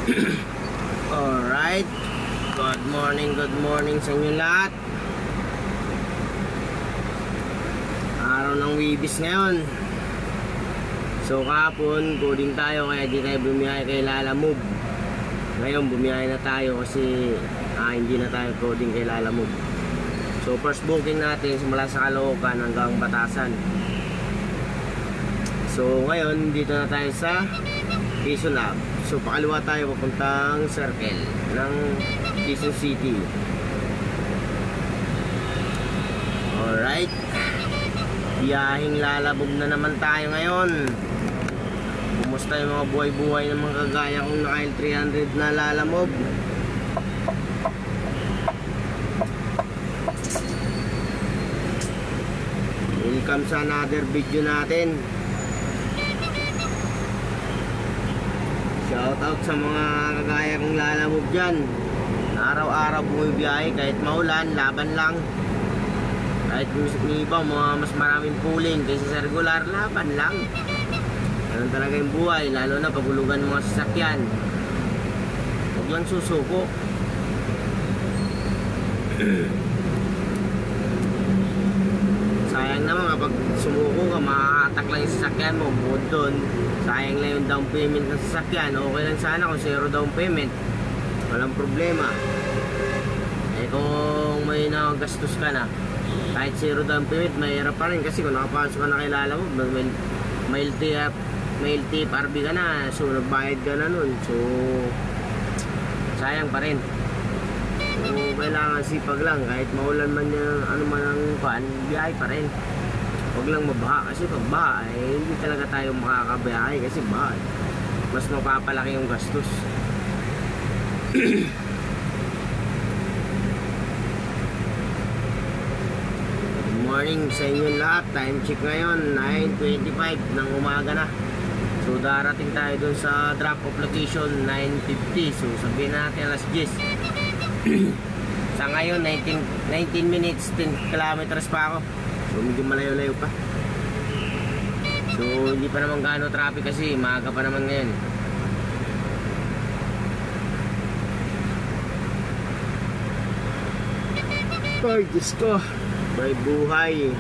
Alright, good morning sa inyo lahat. Araw ng Wibis ngayon. So kahapon, coding tayo kaya di tayo bumiyahe kay Lalamove. Ngayon bumiyahe na tayo kasi hindi na tayo coding kay Lalamove. So first booking natin simula sa Caloocan hanggang Batasan. So ngayon dito na tayo sa Quezon Lab. So pakaliwa tayo papuntang Circle ng Quezon City. Alright, biyaheng Lalamove na naman tayo ngayon. Kumusta yung mga buhay-buhay ng mga kagaya kong naka L300 na Lalamove? Welcome sa another video natin. Shoutout sa mga kagaya kong Lalamove dyan. Araw-araw bumibiyahe kahit maulan, laban lang. Kahit may iba mas maraming pooling kaysa sa regular, laban lang. Ganun talaga yung buhay, lalo na pagulugan mga sasakyan. Huwag lang susuko. Sayang naman kapag sumuko ka, makakatak lang yung sasakyan mo. Bukod doon, sayang lang yung down payment ng sasakyan. Okay lang sana kung zero down payment, walang problema. Eh kung may nakagastos ka na, kahit zero down payment, mahirap pa rin. Kasi kung nakapasok ka na kay Lalamove, may LTFRB ka na, so nagbayad ka na nun. So sayang pa rin. So kailangan sipag lang, kahit maulan man yan, ano man ang pan, biyahe pa rin. Huwag lang mabaha, kasi pag baha hindi talaga tayo makakabiyahe kasi baha, mas mapapalaki yung gastos. Good morning sa inyo lahat. Time check ngayon 9:25 ng umaga na. So darating tayo dun sa drop off location 9:50. So sabihin natin alas 10. Sa ngayon 19 minutes 10 kilometers pa ako. So medyo malayo-layo pa. So hindi pa naman gaano traffic kasi maaga pa naman ngayon. Ay, Diyos ko, may buhay.